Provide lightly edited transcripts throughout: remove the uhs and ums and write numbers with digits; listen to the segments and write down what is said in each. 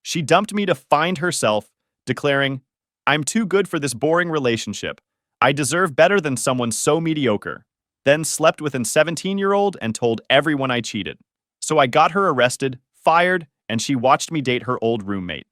She dumped me to find herself, declaring, "I'm too good for this boring relationship. I deserve better than someone so mediocre." Then slept with an 17-year-old and told everyone I cheated. So I got her arrested, fired, and she watched me date her old roommate.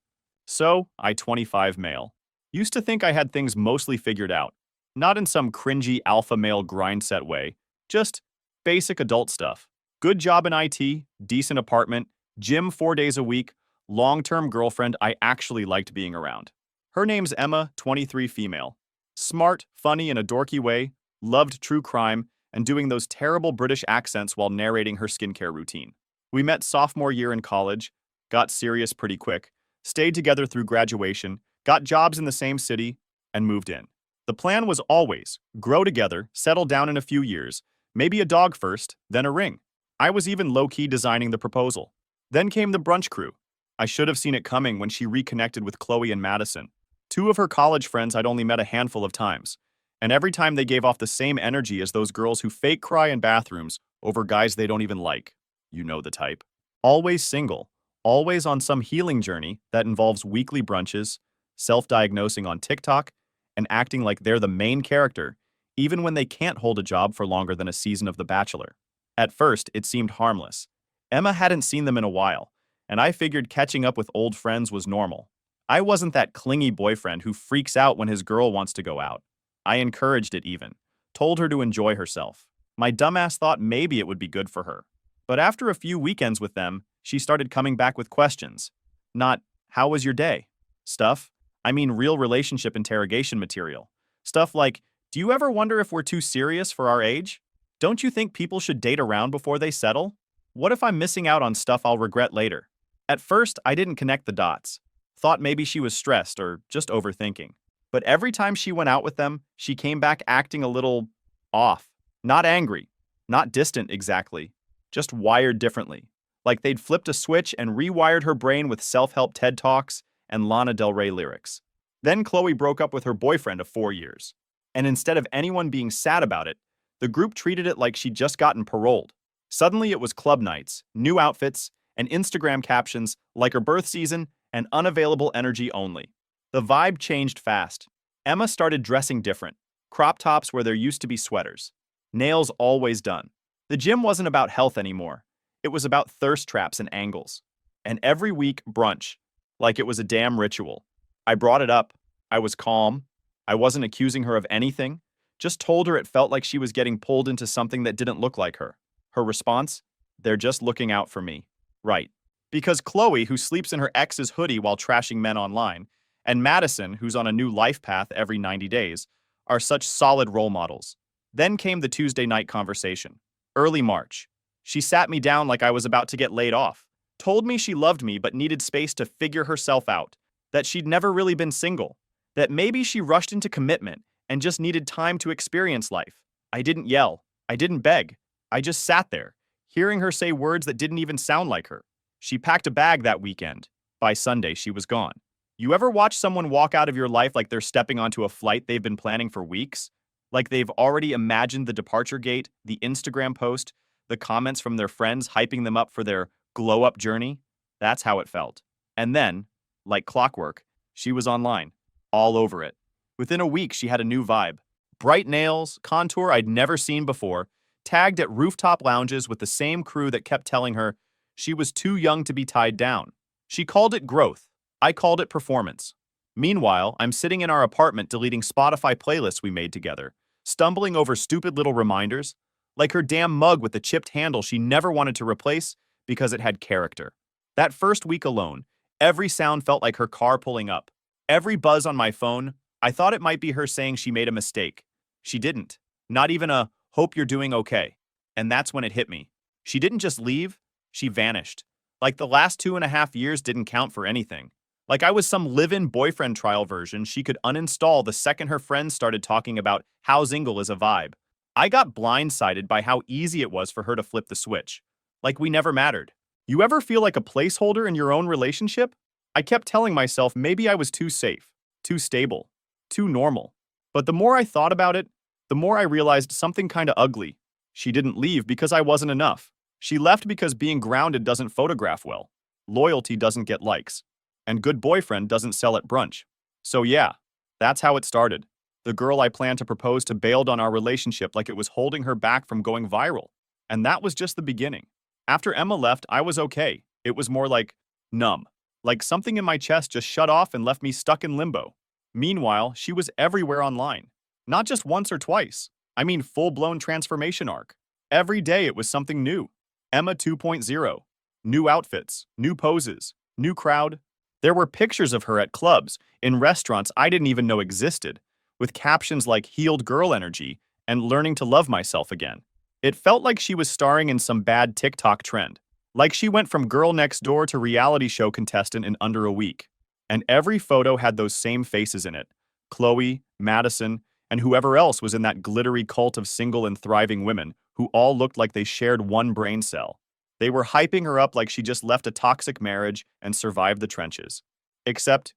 So, I 25 male. Used to think I had things mostly figured out. Not in some cringy alpha male grindset way, just basic adult stuff. Good job in IT, decent apartment, gym 4 days a week, long-term girlfriend I actually liked being around. Her name's Emma, 23 female. Smart, funny in a dorky way, loved true crime, and doing those terrible British accents while narrating her skincare routine. We met sophomore year in college, got serious pretty quick, stayed together through graduation, got jobs in the same city, and moved in. The plan was always grow together, settle down in a few years, maybe a dog first, then a ring. I was even low-key designing the proposal. Then came the brunch crew. I should have seen it coming when she reconnected with Chloe and Madison, two of her college friends I'd only met a handful of times. And every time they gave off the same energy as those girls who fake cry in bathrooms over guys they don't even like. You know the type. Always single, always on some healing journey that involves weekly brunches, self-diagnosing on TikTok, and acting like they're the main character, even when they can't hold a job for longer than a season of The Bachelor. At first, it seemed harmless. Emma hadn't seen them in a while, and I figured catching up with old friends was normal. I wasn't that clingy boyfriend who freaks out when his girl wants to go out. I encouraged it even, told her to enjoy herself. My dumbass thought maybe it would be good for her. But after a few weekends with them, she started coming back with questions. Not, "How was your day?" stuff. I mean real relationship interrogation material. Stuff like, "Do you ever wonder if we're too serious for our age? Don't you think people should date around before they settle? What if I'm missing out on stuff I'll regret later?" At first, I didn't connect the dots. Thought maybe she was stressed or just overthinking. But every time she went out with them, she came back acting a little off. Not angry, not distant exactly, just wired differently. Like they'd flipped a switch and rewired her brain with self-help TED Talks and Lana Del Rey lyrics. Then Chloe broke up with her boyfriend of 4 years. And instead of anyone being sad about it, the group treated it like she'd just gotten paroled. Suddenly it was club nights, new outfits, and Instagram captions like her birth season and unavailable energy only. The vibe changed fast. Emma started dressing different. Crop tops where there used to be sweaters. Nails always done. The gym wasn't about health anymore. It was about thirst traps and angles. And every week, brunch. Like it was a damn ritual. I brought it up. I was calm. I wasn't accusing her of anything. Just told her it felt like she was getting pulled into something that didn't look like her. Her response? "They're just looking out for me." Right. Because Chloe, who sleeps in her ex's hoodie while trashing men online, and Madison, who's on a new life path every 90 days, are such solid role models. Then came the Tuesday night conversation. Early March. She sat me down like I was about to get laid off. Told me she loved me but needed space to figure herself out. That she'd never really been single. That maybe she rushed into commitment and just needed time to experience life. I didn't yell. I didn't beg. I just sat there, hearing her say words that didn't even sound like her. She packed a bag that weekend. By Sunday, she was gone. You ever watch someone walk out of your life like they're stepping onto a flight they've been planning for weeks? Like they've already imagined the departure gate, the Instagram post, the comments from their friends hyping them up for their glow-up journey? That's how it felt. And then, like clockwork, she was online, all over it. Within a week, she had a new vibe. Bright nails, contour I'd never seen before, tagged at rooftop lounges with the same crew that kept telling her she was too young to be tied down. She called it growth. I called it performance. Meanwhile, I'm sitting in our apartment deleting Spotify playlists we made together, stumbling over stupid little reminders, like her damn mug with the chipped handle she never wanted to replace because it had character. That first week alone, every sound felt like her car pulling up. Every buzz on my phone, I thought it might be her saying she made a mistake. She didn't. Not even a, "Hope you're doing okay." And that's when it hit me. She didn't just leave, she vanished. Like the last 2.5 years didn't count for anything. Like I was some live-in boyfriend trial version she could uninstall the second her friends started talking about how Zingle is a vibe. I got blindsided by how easy it was for her to flip the switch. Like we never mattered. You ever feel like a placeholder in your own relationship? I kept telling myself maybe I was too safe, too stable, too normal. But the more I thought about it, the more I realized something kinda ugly. She didn't leave because I wasn't enough. She left because being grounded doesn't photograph well. Loyalty doesn't get likes. and good boyfriend doesn't sell at brunch. So yeah, that's how it started. The girl I planned to propose to bailed on our relationship like it was holding her back from going viral. And that was just the beginning. After Emma left, I was okay. It was more like numb. Like something in my chest just shut off and left me stuck in limbo. Meanwhile, she was everywhere online. Not just once or twice. I mean full-blown transformation arc. Every day it was something new. Emma 2.0. New outfits, new poses, new crowd. There were pictures of her at clubs, in restaurants I didn't even know existed, with captions like healed girl energy and learning to love myself again. It felt like she was starring in some bad TikTok trend. Like she went from girl next door to reality show contestant in under a week. And every photo had those same faces in it. Chloe, Madison, and whoever else was in that glittery cult of single and thriving women who all looked like they shared one brain cell. They were hyping her up like she just left a toxic marriage and survived the trenches. Except,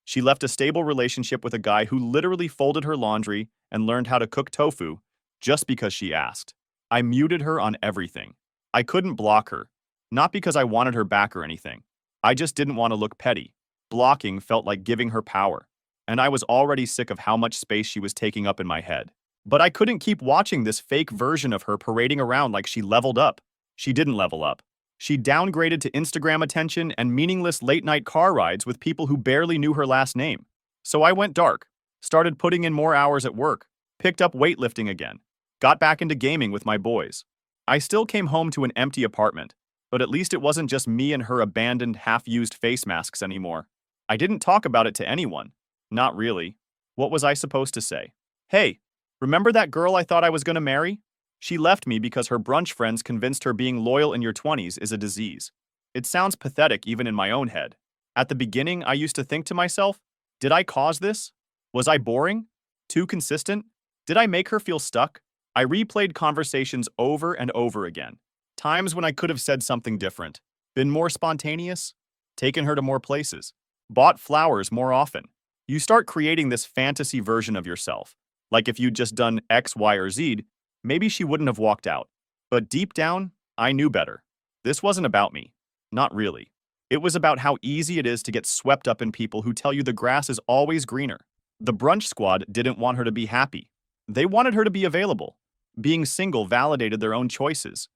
she left a stable relationship with a guy who literally folded her laundry and learned how to cook tofu just because she asked. I muted her on everything. I couldn't block her. Not because I wanted her back or anything. I just didn't want to look petty. Blocking felt like giving her power. And I was already sick of how much space she was taking up in my head. But I couldn't keep watching this fake version of her parading around like she leveled up. She didn't level up. She downgraded to Instagram attention and meaningless late-night car rides with people who barely knew her last name. So I went dark, started putting in more hours at work, picked up weightlifting again, got back into gaming with my boys. I still came home to an empty apartment, but at least it wasn't just me and her abandoned, half-used face masks anymore. I didn't talk about it to anyone. Not really. What was I supposed to say? Hey, remember that girl I thought I was gonna marry? She left me because her brunch friends convinced her being loyal in your 20s is a disease. It sounds pathetic even in my own head. At the beginning, I used to think to myself, did I cause this? Was I boring? Too consistent? Did I make her feel stuck? I replayed conversations over and over again. Times when I could have said something different, been more spontaneous, taken her to more places, bought flowers more often. You start creating this fantasy version of yourself. Like if you'd just done X, Y, or Z, maybe she wouldn't have walked out. But deep down, I knew better. This wasn't about me. Not really. It was about how easy it is to get swept up in people who tell you the grass is always greener. The brunch squad didn't want her to be happy. They wanted her to be available. Being single validated their own choices.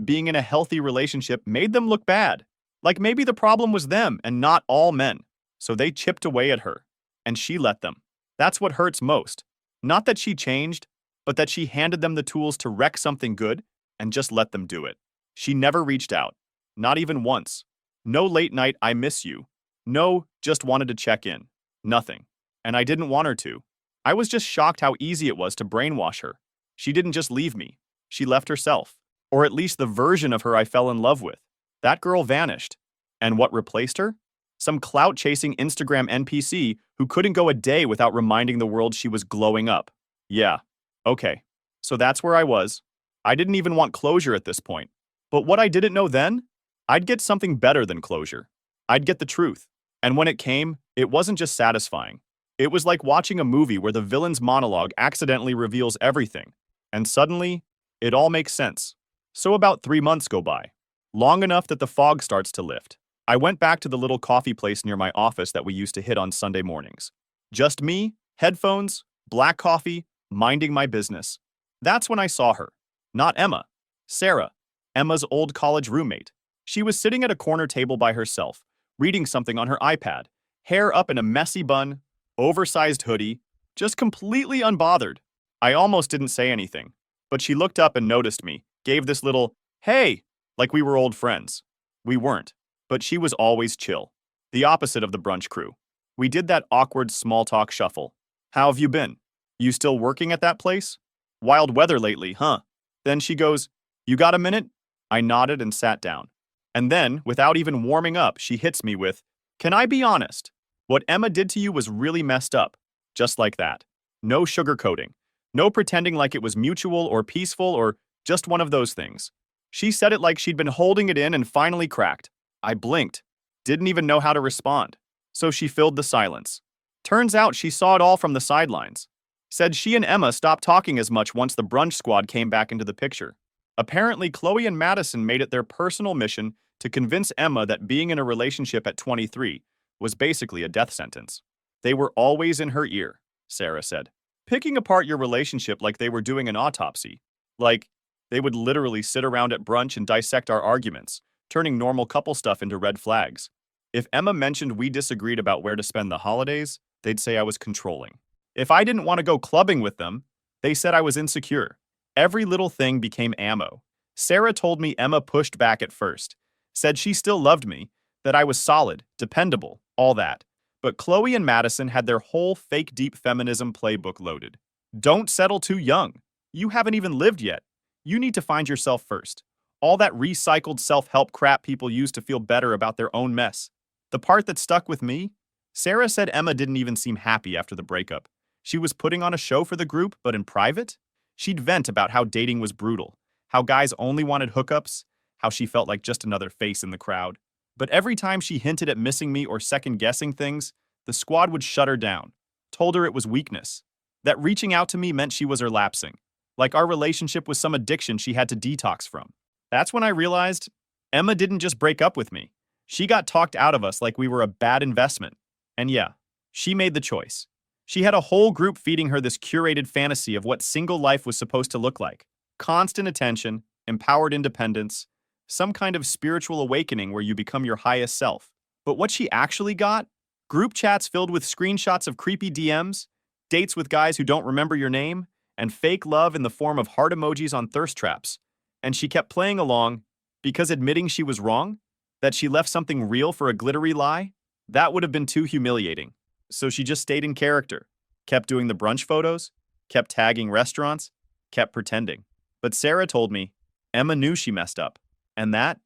Being in a healthy relationship made them look bad. Like maybe the problem was them and not all men. So they chipped away at her. And she let them. That's what hurts most. Not that she changed, but that she handed them the tools to wreck something good and just let them do it. She never reached out. Not even once. No late night, I miss you. No, just wanted to check in. Nothing. And I didn't want her to. I was just shocked how easy it was to brainwash her. She didn't just leave me. She left herself. Or at least the version of her I fell in love with. That girl vanished. And what replaced her? Some clout-chasing Instagram NPC who couldn't go a day without reminding the world she was glowing up. Yeah. Okay. So that's where I was. I didn't even want closure at this point. But what I didn't know then? I'd get something better than closure. I'd get the truth. And when it came, it wasn't just satisfying. It was like watching a movie where the villain's monologue accidentally reveals everything. And suddenly, it all makes sense. So about 3 months go by. Long enough that the fog starts to lift. I went back to the little coffee place near my office that we used to hit on Sunday mornings. Just me, headphones, black coffee, minding my business. That's when I saw her. Not Emma. Sarah, Emma's old college roommate. She was sitting at a corner table by herself, reading something on her iPad, hair up in a messy bun, oversized hoodie, just completely unbothered. I almost didn't say anything, but she looked up and noticed me, gave this little, hey, like we were old friends. We weren't, but she was always chill. The opposite of the brunch crew. We did that awkward small talk shuffle. How have you been? You still working at that place? Wild weather lately, huh? Then she goes, you got a minute? I nodded and sat down. And then, without even warming up, she hits me with, can I be honest? What Emma did to you was really messed up. Just like that. No sugarcoating. No pretending like it was mutual or peaceful or just one of those things. She said it like she'd been holding it in and finally cracked. I blinked. Didn't even know how to respond. So she filled the silence. Turns out she saw it all from the sidelines. Said she and Emma stopped talking as much once the brunch squad came back into the picture. Apparently, Chloe and Madison made it their personal mission to convince Emma that being in a relationship at 23 was basically a death sentence. They were always in her ear, Sarah said, picking apart your relationship like they were doing an autopsy. Like, they would literally sit around at brunch and dissect our arguments, turning normal couple stuff into red flags. If Emma mentioned we disagreed about where to spend the holidays, they'd say I was controlling. If I didn't want to go clubbing with them, they said I was insecure. Every little thing became ammo. Sarah told me Emma pushed back at first, said she still loved me, that I was solid, dependable, all that. But Chloe and Madison had their whole fake deep feminism playbook loaded. Don't settle too young. You haven't even lived yet. You need to find yourself first. All that recycled self-help crap people use to feel better about their own mess. The part that stuck with me? Sarah said Emma didn't even seem happy after the breakup. She was putting on a show for the group, but in private? She'd vent about how dating was brutal, how guys only wanted hookups, how she felt like just another face in the crowd. But every time she hinted at missing me or second-guessing things, the squad would shut her down, told her it was weakness, that reaching out to me meant she was relapsing, like our relationship was some addiction she had to detox from. That's when I realized Emma didn't just break up with me. She got talked out of us like we were a bad investment. And yeah, she made the choice. She had a whole group feeding her this curated fantasy of what single life was supposed to look like. Constant attention, empowered independence, some kind of spiritual awakening where you become your highest self. But what she actually got? Group chats filled with screenshots of creepy DMs, dates with guys who don't remember your name, and fake love in the form of heart emojis on thirst traps. And she kept playing along because admitting she was wrong, that she left something real for a glittery lie, that would have been too humiliating. So she just stayed in character, kept doing the brunch photos, kept tagging restaurants, kept pretending. But Sarah told me Emma knew she messed up, and that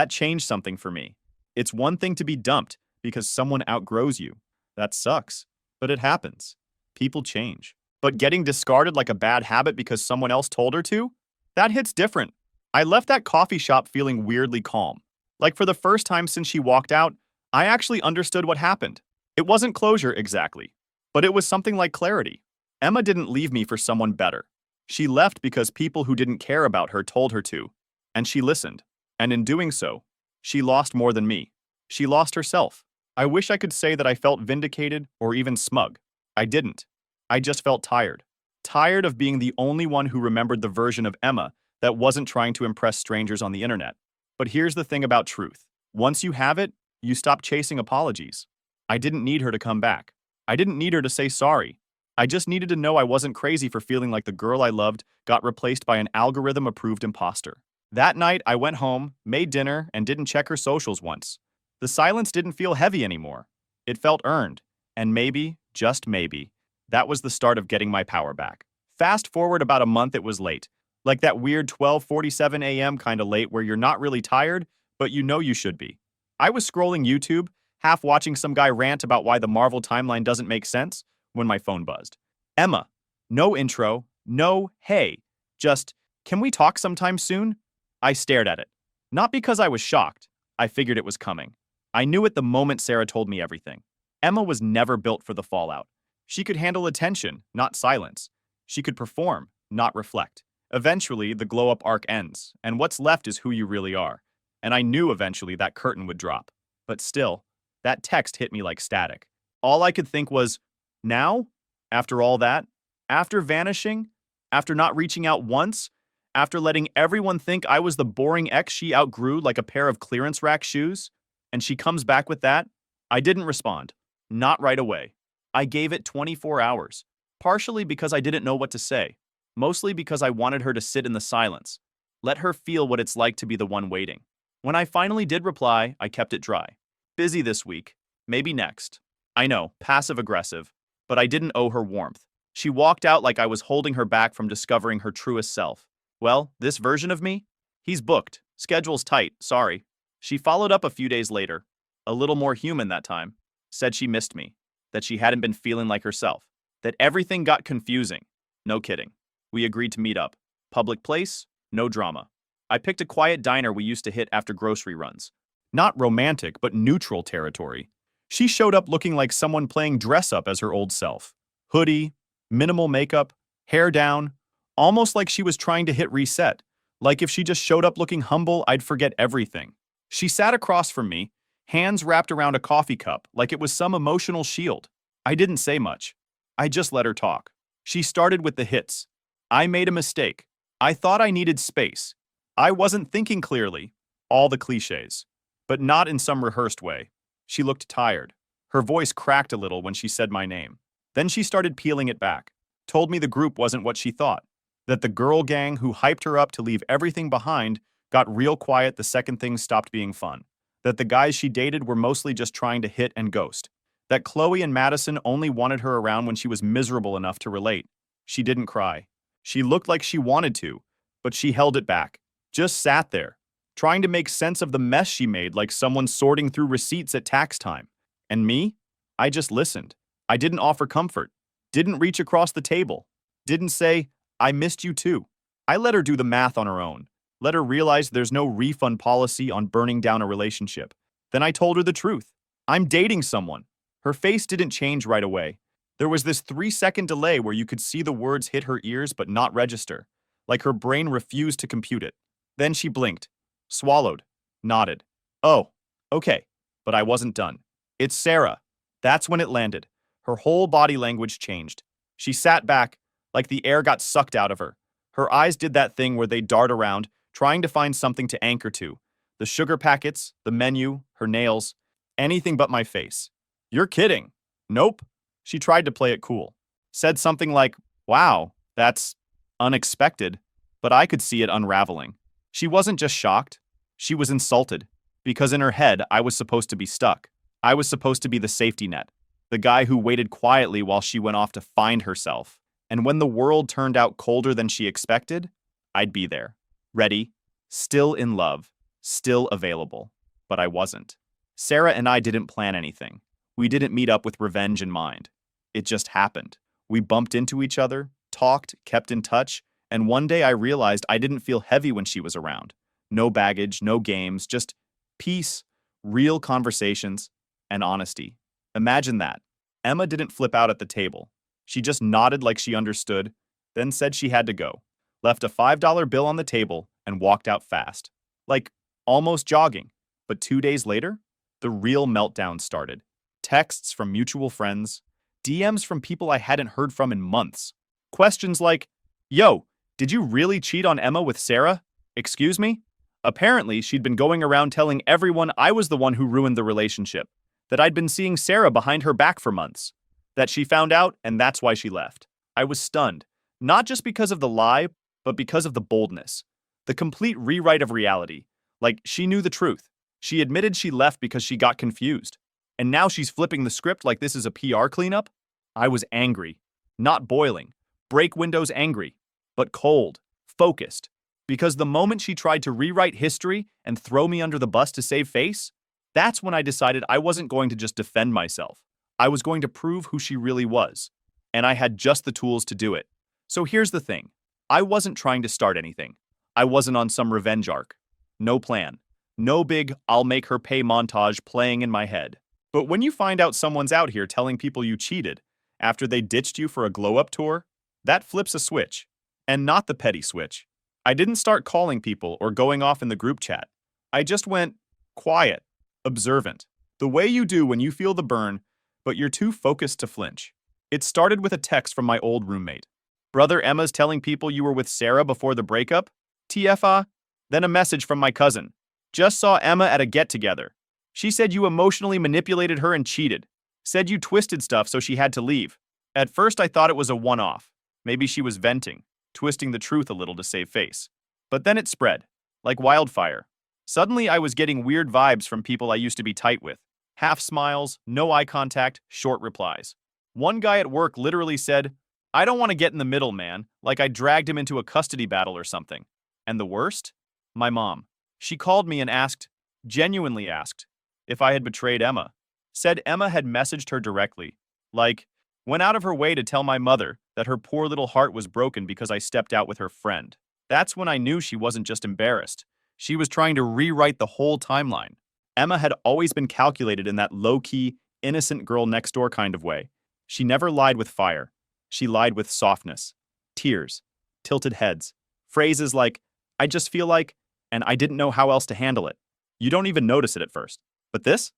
changed something for me. It's one thing to be dumped because someone outgrows you. That sucks, but it happens. People change. But getting discarded like a bad habit because someone else told her to? That hits different. I left that coffee shop feeling weirdly calm. Like for the first time since she walked out, I actually understood what happened. It wasn't closure exactly, but it was something like clarity. Emma didn't leave me for someone better. She left because people who didn't care about her told her to, and she listened. And in doing so, she lost more than me. She lost herself. I wish I could say that I felt vindicated or even smug. I didn't. I just felt tired. Tired of being the only one who remembered the version of Emma that wasn't trying to impress strangers on the internet. But here's the thing about truth. Once you have it, you stop chasing apologies. I didn't need her to come back. I didn't need her to say sorry. I just needed to know I wasn't crazy for feeling like the girl I loved got replaced by an algorithm-approved imposter. That night, I went home, made dinner, and didn't check her socials once. The silence didn't feel heavy anymore. It felt earned. And maybe, just maybe, that was the start of getting my power back. Fast forward about a month, it was late. Like that weird 12:47 a.m. kind of late where you're not really tired, but you know you should be. I was scrolling YouTube, half watching some guy rant about why the Marvel timeline doesn't make sense, when my phone buzzed. Emma. No intro, no hey, just, can we talk sometime soon? I stared at it. Not because I was shocked. I figured it was coming. I knew it the moment Sarah told me everything. Emma was never built for the fallout. She could handle attention, not silence. She could perform, not reflect. Eventually, the glow-up arc ends, and what's left is who you really are. And I knew eventually that curtain would drop. But still, that text hit me like static. All I could think was, now? After all that? After vanishing? After not reaching out once? After letting everyone think I was the boring ex she outgrew like a pair of clearance rack shoes? And she comes back with that? I didn't respond. Not right away. I gave it 24 hours. Partially because I didn't know what to say. Mostly because I wanted her to sit in the silence. Let her feel what it's like to be the one waiting. When I finally did reply, I kept it dry. Busy this week. Maybe next. I know, passive-aggressive. But I didn't owe her warmth. She walked out like I was holding her back from discovering her truest self. Well, this version of me? He's booked. Schedule's tight, sorry. She followed up a few days later. A little more human that time. Said she missed me. That she hadn't been feeling like herself. That everything got confusing. No kidding. We agreed to meet up. Public place, no drama. I picked a quiet diner we used to hit after grocery runs. Not romantic, but neutral territory. She showed up looking like someone playing dress-up as her old self. Hoodie, minimal makeup, hair down, almost like she was trying to hit reset. Like if she just showed up looking humble, I'd forget everything. She sat across from me, hands wrapped around a coffee cup like it was some emotional shield. I didn't say much. I just let her talk. She started with the hits. I made a mistake. I thought I needed space. I wasn't thinking clearly. All the cliches. But not in some rehearsed way. She looked tired. Her voice cracked a little when she said my name. Then she started peeling it back. Told me the group wasn't what she thought. That the girl gang who hyped her up to leave everything behind got real quiet the second things stopped being fun. That the guys she dated were mostly just trying to hit and ghost. That Chloe and Madison only wanted her around when she was miserable enough to relate. She didn't cry. She looked like she wanted to, but she held it back. Just sat there, trying to make sense of the mess she made like someone sorting through receipts at tax time. And me? I just listened. I didn't offer comfort. Didn't reach across the table. Didn't say, I missed you too. I let her do the math on her own. Let her realize there's no refund policy on burning down a relationship. Then I told her the truth. I'm dating someone. Her face didn't change right away. There was this 3-second delay where you could see the words hit her ears but not register, like her brain refused to compute it. Then she blinked, swallowed, nodded. Oh, okay. But I wasn't done. It's Sarah. That's when it landed. Her whole body language changed. She sat back, like the air got sucked out of her. Her eyes did that thing where they dart around, trying to find something to anchor to. The sugar packets, the menu, her nails, anything but my face. You're kidding. Nope. She tried to play it cool. Said something like, wow, that's unexpected, but I could see it unraveling. She wasn't just shocked. She was insulted, because in her head, I was supposed to be stuck. I was supposed to be the safety net, the guy who waited quietly while she went off to find herself. And when the world turned out colder than she expected, I'd be there, ready, still in love, still available. But I wasn't. Sarah and I didn't plan anything. We didn't meet up with revenge in mind. It just happened. We bumped into each other, talked, kept in touch, and one day I realized I didn't feel heavy when she was around. No baggage, no games, just peace, real conversations, and honesty. Imagine that. Emma didn't flip out at the table. She just nodded like she understood, then said she had to go, left a $5 bill on the table, and walked out fast. Like, almost jogging. But 2 days later, the real meltdown started. Texts from mutual friends, DMs from people I hadn't heard from in months. Questions like, yo, did you really cheat on Emma with Sarah? Excuse me? Apparently, she'd been going around telling everyone I was the one who ruined the relationship, that I'd been seeing Sarah behind her back for months, that she found out and that's why she left. I was stunned, not just because of the lie, but because of the boldness. The complete rewrite of reality. Like, she knew the truth. She admitted she left because she got confused. And now she's flipping the script like this is a PR cleanup? I was angry. Not boiling. Break windows angry. But cold. Focused. Because the moment she tried to rewrite history and throw me under the bus to save face, that's when I decided I wasn't going to just defend myself. I was going to prove who she really was. And I had just the tools to do it. So here's the thing. I wasn't trying to start anything. I wasn't on some revenge arc. No plan. No big I'll make her pay montage playing in my head. But when you find out someone's out here telling people you cheated after they ditched you for a glow-up tour, that flips a switch. And not the petty switch. I didn't start calling people or going off in the group chat. I just went quiet, observant. The way you do when you feel the burn, but you're too focused to flinch. It started with a text from my old roommate. Brother Emma's telling people you were with Sarah before the breakup? TFA? Then a message from my cousin. Just saw Emma at a get-together. She said you emotionally manipulated her and cheated. Said you twisted stuff so she had to leave. At first I thought it was a one-off. Maybe she was venting, twisting the truth a little to save face. But then it spread, like wildfire. Suddenly I was getting weird vibes from people I used to be tight with. Half smiles, no eye contact, short replies. One guy at work literally said, I don't want to get in the middle, man, like I dragged him into a custody battle or something. And the worst? My mom. She called me and asked, genuinely asked, if I had betrayed Emma. Said Emma had messaged her directly. Like, went out of her way to tell my mother that her poor little heart was broken because I stepped out with her friend. That's when I knew she wasn't just embarrassed. She was trying to rewrite the whole timeline. Emma had always been calculated in that low-key, innocent girl next door kind of way. She never lied with fire. She lied with softness, tears, tilted heads, phrases like, I just feel like, and I didn't know how else to handle it. You don't even notice it at first. But this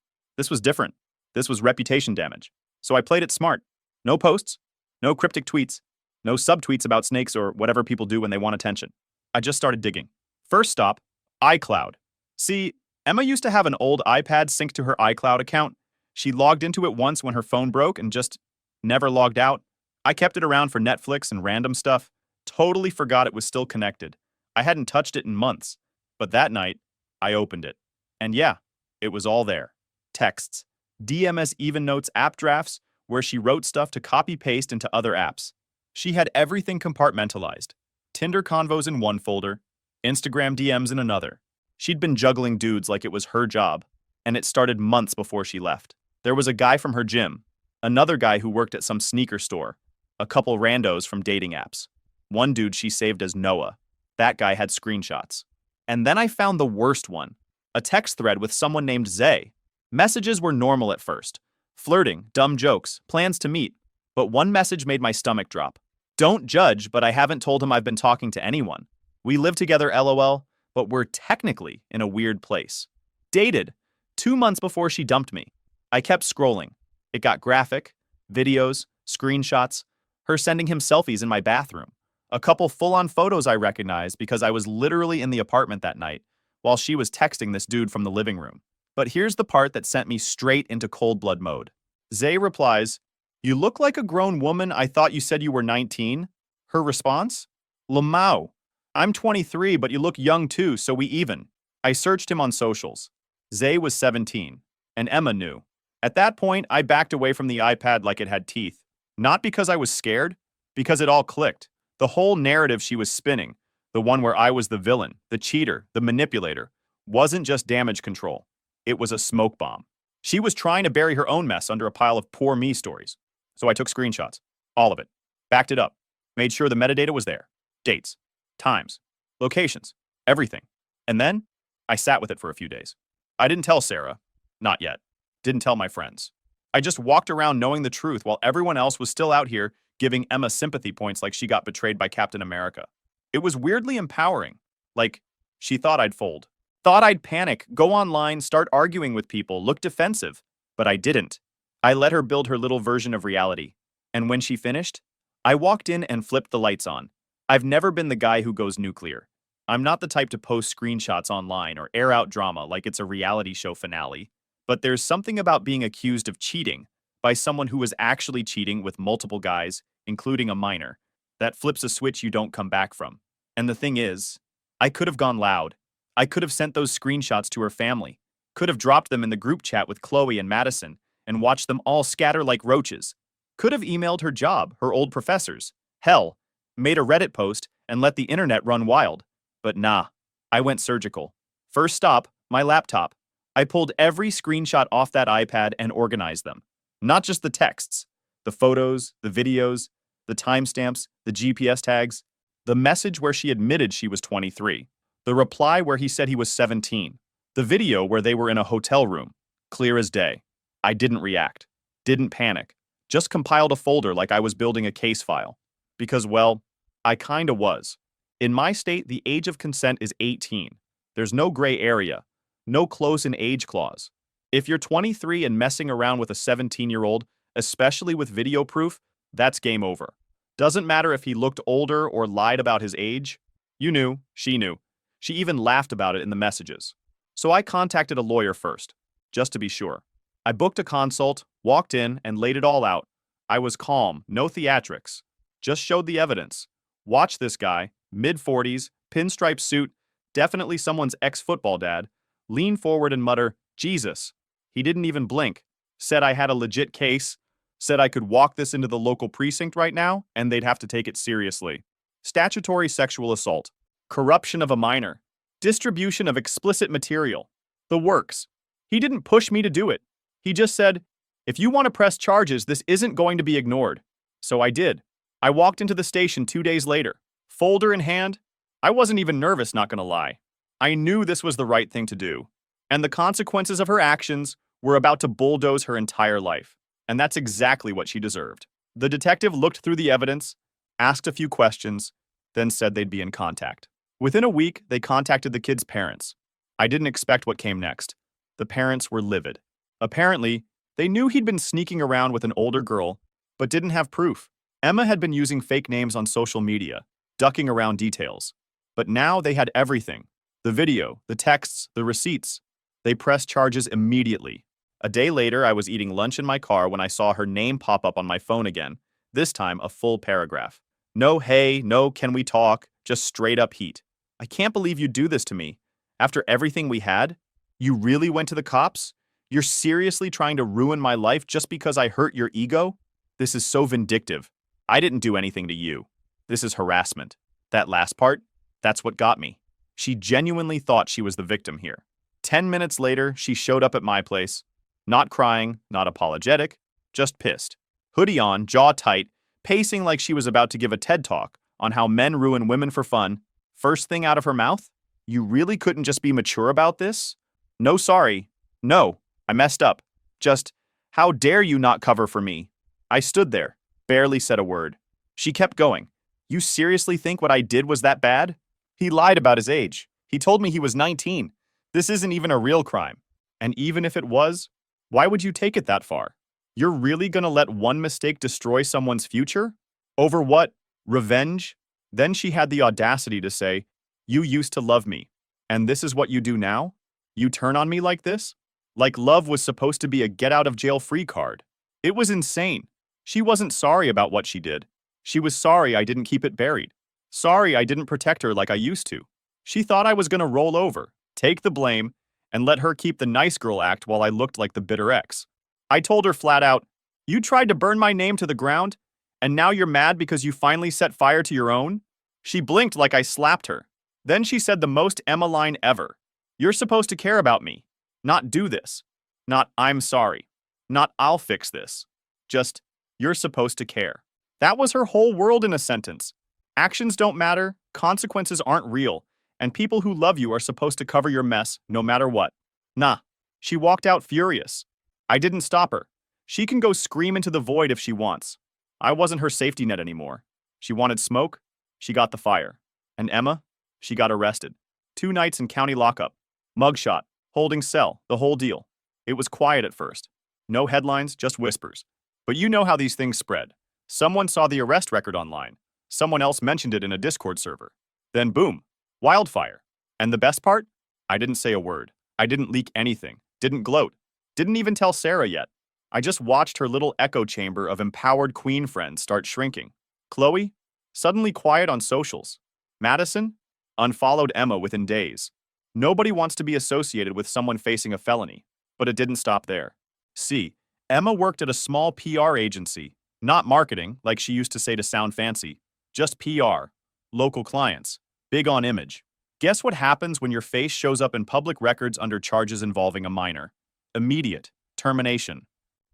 was different. This was reputation damage. So I played it smart. No posts, no cryptic tweets, no subtweets about snakes or whatever people do when they want attention. I just started digging. First stop, iCloud. See, Emma used to have an old iPad synced to her iCloud account. She logged into it once when her phone broke and just never logged out. I kept it around for Netflix and random stuff. Totally forgot it was still connected. I hadn't touched it in months. But that night, I opened it. And yeah, it was all there. Texts, DMS Even Notes app drafts, where she wrote stuff to copy-paste into other apps. She had everything compartmentalized. Tinder convos in one folder, Instagram DMs in another. She'd been juggling dudes like it was her job, and it started months before she left. There was a guy from her gym, another guy who worked at some sneaker store, a couple randos from dating apps. One dude she saved as Noah. That guy had screenshots. And then I found the worst one, a text thread with someone named Zay. Messages were normal at first. Flirting, dumb jokes, plans to meet. But one message made my stomach drop. Don't judge, but I haven't told him I've been talking to anyone. We live together, LOL, but we're technically in a weird place. Dated, 2 months before she dumped me. I kept scrolling. It got graphic, videos, screenshots, her sending him selfies in my bathroom. A couple full-on photos I recognized because I was literally in the apartment that night while she was texting this dude from the living room. But here's the part that sent me straight into cold blood mode. Zay replies, "You look like a grown woman. I thought you said you were 19. Her response? Lamau. I'm 23, but you look young too, so we even. I searched him on socials. Zay was 17, and Emma knew. At that point, I backed away from the iPad like it had teeth. Not because I was scared, because it all clicked. The whole narrative she was spinning, the one where I was the villain, the cheater, the manipulator, wasn't just damage control. It was a smoke bomb. She was trying to bury her own mess under a pile of poor me stories. So I took screenshots. All of it. Backed it up. Made sure the metadata was there. Dates. Times. Locations. Everything. And then, I sat with it for a few days. I didn't tell Sarah. Not yet. Didn't tell my friends. I just walked around knowing the truth while everyone else was still out here giving Emma sympathy points like she got betrayed by Captain America. It was weirdly empowering. Like, she thought I'd fold. Thought I'd panic, go online, start arguing with people, look defensive. But I didn't. I let her build her little version of reality. And when she finished, I walked in and flipped the lights on. I've never been the guy who goes nuclear. I'm not the type to post screenshots online or air out drama like it's a reality show finale. But there's something about being accused of cheating by someone who was actually cheating with multiple guys, including a minor, that flips a switch you don't come back from. And the thing is, I could have gone loud. I could have sent those screenshots to her family, could have dropped them in the group chat with Chloe and Madison, and watched them all scatter like roaches. Could have emailed her job, her old professors. Hell, made a Reddit post and let the internet run wild. But nah, I went surgical. First stop, my laptop. I pulled every screenshot off that iPad and organized them. Not just the texts, the photos, the videos, the timestamps, the GPS tags, the message where she admitted she was 23, the reply where he said he was 17, the video where they were in a hotel room, clear as day. I didn't react, didn't panic, just compiled a folder like I was building a case file. Because, well, I kinda was. In my state, the age of consent is 18. There's no gray area, no close in age clause. If you're 23 and messing around with a 17-year-old, especially with video proof, that's game over. Doesn't matter if he looked older or lied about his age. You knew, she knew. She even laughed about it in the messages. So I contacted a lawyer first, just to be sure. I booked a consult, walked in, and laid it all out. I was calm, no theatrics. Just showed the evidence. Watch this guy, mid-40s, pinstripe suit, definitely someone's ex-football dad, lean forward and mutter, "Jesus." He didn't even blink. Said I had a legit case. Said I could walk this into the local precinct right now, and they'd have to take it seriously. Statutory sexual assault. Corruption of a minor. Distribution of explicit material. The works. He didn't push me to do it. He just said, if you want to press charges, this isn't going to be ignored. So I did. I walked into the station 2 days later. Folder in hand. I wasn't even nervous, not gonna lie. I knew this was the right thing to do. And the consequences of her actions were about to bulldoze her entire life. And that's exactly what she deserved. The detective looked through the evidence, asked a few questions, then said they'd be in contact. Within a week, they contacted the kid's parents. I didn't expect what came next. The parents were livid. Apparently, they knew he'd been sneaking around with an older girl, but didn't have proof. Emma had been using fake names on social media, ducking around details. But now they had everything. The video, the texts, the receipts. They pressed charges immediately. A day later, I was eating lunch in my car when I saw her name pop up on my phone again, this time a full paragraph. No hey, no can we talk, just straight up heat. I can't believe you do this to me. After everything we had? You really went to the cops? You're seriously trying to ruin my life just because I hurt your ego? This is so vindictive. I didn't do anything to you. This is harassment. That last part? That's what got me. She genuinely thought she was the victim here. 10 minutes later, she showed up at my place. Not crying, not apologetic, just pissed. Hoodie on, jaw tight, pacing like she was about to give a TED talk on how men ruin women for fun. First thing out of her mouth? You really couldn't just be mature about this? No, sorry. No, I messed up. Just, how dare you not cover for me? I stood there, barely said a word. She kept going. You seriously think what I did was that bad? He lied about his age. He told me he was 19. This isn't even a real crime. And even if it was, why would you take it that far? You're really gonna let one mistake destroy someone's future? Over what? Revenge? Then she had the audacity to say, you used to love me, and this is what you do now? You turn on me like this? Like love was supposed to be a get-out-of-jail-free card. It was insane. She wasn't sorry about what she did. She was sorry I didn't keep it buried. Sorry I didn't protect her like I used to. She thought I was gonna roll over, take the blame, and let her keep the nice girl act while I looked like the bitter ex. I told her flat out, you tried to burn my name to the ground, and now you're mad because you finally set fire to your own? She blinked like I slapped her. Then she said the most Emma line ever. You're supposed to care about me. Not do this. Not I'm sorry. Not I'll fix this. Just, you're supposed to care. That was her whole world in a sentence. Actions don't matter, consequences aren't real, and people who love you are supposed to cover your mess no matter what. Nah. She walked out furious. I didn't stop her. She can go scream into the void if she wants. I wasn't her safety net anymore. She wanted smoke. She got the fire. And Emma? She got arrested. 2 nights in county lockup. Mugshot. Holding cell. The whole deal. It was quiet at first. No headlines, just whispers. But you know how these things spread. Someone saw the arrest record online. Someone else mentioned it in a Discord server. Then boom. Wildfire. And the best part? I didn't say a word. I didn't leak anything. Didn't gloat. Didn't even tell Sarah yet. I just watched her little echo chamber of empowered queen friends start shrinking. Chloe? Suddenly quiet on socials. Madison? Unfollowed Emma within days. Nobody wants to be associated with someone facing a felony. But it didn't stop there. See, Emma worked at a small PR agency. Not marketing, like she used to say to sound fancy. Just PR. Local clients. Big on image. Guess what happens when your face shows up in public records under charges involving a minor? Immediate. Termination.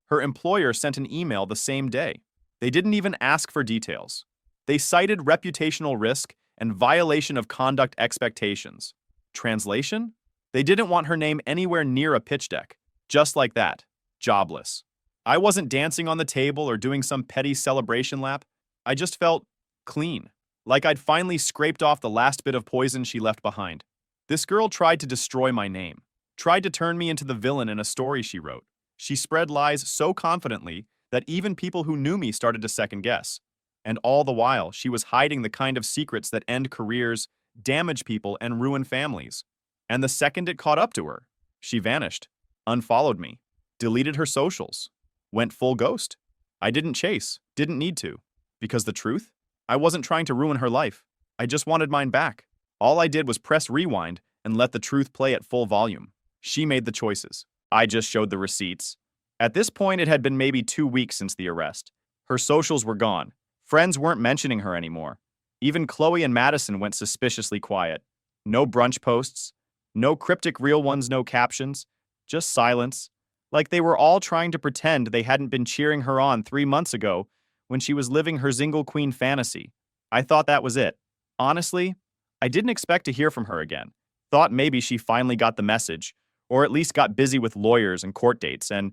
Her employer sent an email the same day. They didn't even ask for details. They cited reputational risk and violation of conduct expectations. Translation? They didn't want her name anywhere near a pitch deck. Just like that. Jobless. I wasn't dancing on the table or doing some petty celebration lap. I just felt clean. Like I'd finally scraped off the last bit of poison she left behind. This girl tried to destroy my name. Tried to turn me into the villain in a story she wrote. She spread lies so confidently that even people who knew me started to second guess. And all the while, she was hiding the kind of secrets that end careers, damage people, and ruin families. And the second it caught up to her, she vanished, unfollowed me, deleted her socials, went full ghost. I didn't chase, didn't need to. Because the truth? I wasn't trying to ruin her life. I just wanted mine back. All I did was press rewind and let the truth play at full volume. She made the choices. I just showed the receipts. At this point, it had been maybe 2 weeks since the arrest. Her socials were gone. Friends weren't mentioning her anymore. Even Chloe and Madison went suspiciously quiet. No brunch posts. No cryptic real ones, no captions. Just silence. Like they were all trying to pretend they hadn't been cheering her on 3 months ago when she was living her Zingle Queen fantasy. I thought that was it. Honestly, I didn't expect to hear from her again. Thought maybe she finally got the message, or at least got busy with lawyers and court dates and,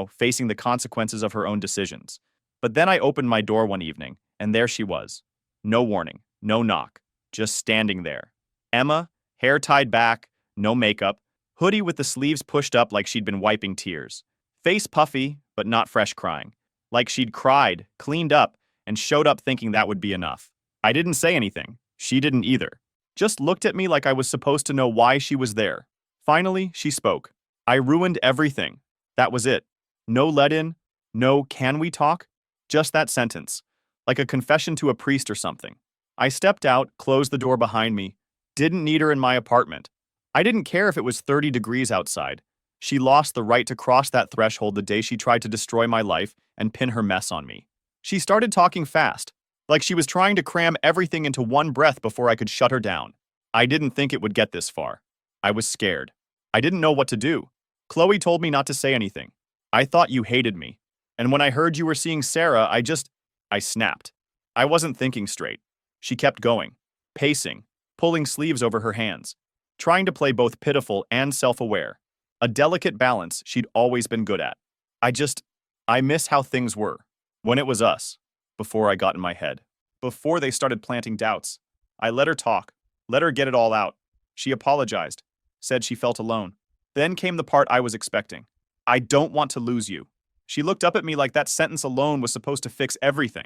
facing the consequences of her own decisions. But then I opened my door one evening, and there she was. No warning, no knock, just standing there. Emma, hair tied back, no makeup, Hoodie with the sleeves pushed up like she'd been wiping tears. Face puffy, but not fresh crying. Like she'd cried, cleaned up, and showed up thinking that would be enough. I didn't say anything. She didn't either. Just looked at me like I was supposed to know why she was there. Finally, she spoke. I ruined everything. That was it. No let-in, no can we talk? Just that sentence. Like a confession to a priest or something. I stepped out, closed the door behind me. Didn't need her in my apartment. I didn't care if it was 30 degrees outside. She lost the right to cross that threshold the day she tried to destroy my life and pin her mess on me. She started talking fast, like she was trying to cram everything into one breath before I could shut her down. I didn't think it would get this far. I was scared. I didn't know what to do. Chloe told me not to say anything. I thought you hated me. And when I heard you were seeing Sarah, I snapped. I wasn't thinking straight. She kept going, pacing, pulling sleeves over her hands, trying to play both pitiful and self-aware. A delicate balance she'd always been good at. I miss how things were. When it was us. Before I got in my head. Before they started planting doubts. I let her talk. Let her get it all out. She apologized. Said she felt alone. Then came the part I was expecting. I don't want to lose you. She looked up at me like that sentence alone was supposed to fix everything.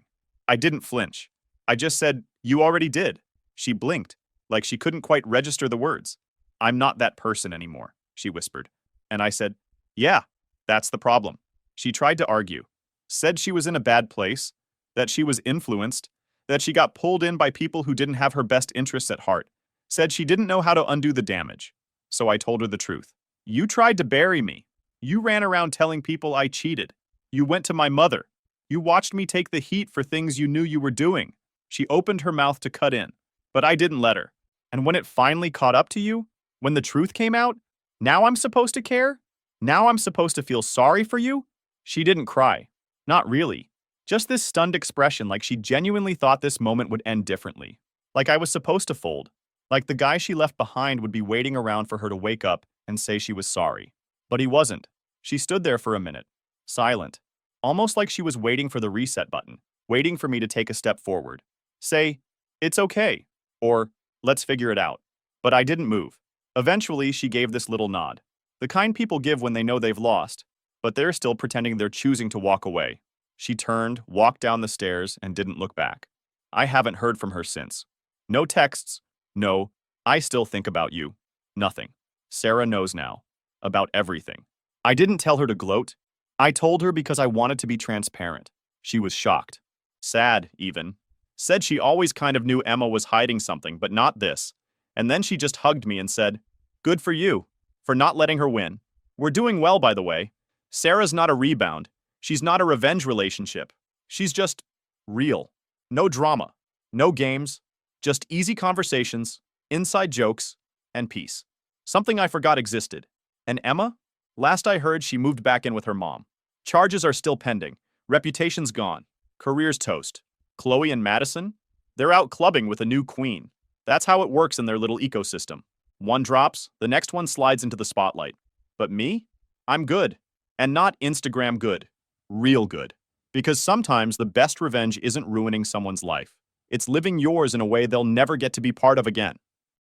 I didn't flinch. I just said, you already did. She blinked, like she couldn't quite register the words. I'm not that person anymore, she whispered. And I said, yeah, that's the problem. She tried to argue. Said she was in a bad place, that she was influenced, that she got pulled in by people who didn't have her best interests at heart. Said she didn't know how to undo the damage. So I told her the truth. You tried to bury me. You ran around telling people I cheated. You went to my mother. You watched me take the heat for things you knew you were doing. She opened her mouth to cut in, but I didn't let her. And when it finally caught up to you, when the truth came out, now I'm supposed to care? Now I'm supposed to feel sorry for you? She didn't cry. Not really. Just this stunned expression like she genuinely thought this moment would end differently. Like I was supposed to fold. Like the guy she left behind would be waiting around for her to wake up and say she was sorry. But he wasn't. She stood there for a minute, silent, almost like she was waiting for the reset button, waiting for me to take a step forward. Say, it's okay, or let's figure it out. But I didn't move. Eventually, she gave this little nod. The kind people give when they know they've lost, but they're still pretending they're choosing to walk away. She turned, walked down the stairs, and didn't look back. I haven't heard from her since. No texts. No, I still think about you. Nothing. Sarah knows now. About everything. I didn't tell her to gloat. I told her because I wanted to be transparent. She was shocked. Sad, even. Said she always kind of knew Emma was hiding something, but not this. And then she just hugged me and said, good for you, for not letting her win. We're doing well, by the way. Sarah's not a rebound. She's not a revenge relationship. She's just real. No drama. No games. Just easy conversations, inside jokes, and peace. Something I forgot existed. And Emma? Last I heard, she moved back in with her mom. Charges are still pending. Reputation's gone. Career's toast. Chloe and Madison? They're out clubbing with a new queen. That's how it works in their little ecosystem. One drops, the next one slides into the spotlight. But me? I'm good. And not Instagram good. Real good. Because sometimes the best revenge isn't ruining someone's life. It's living yours in a way they'll never get to be part of again.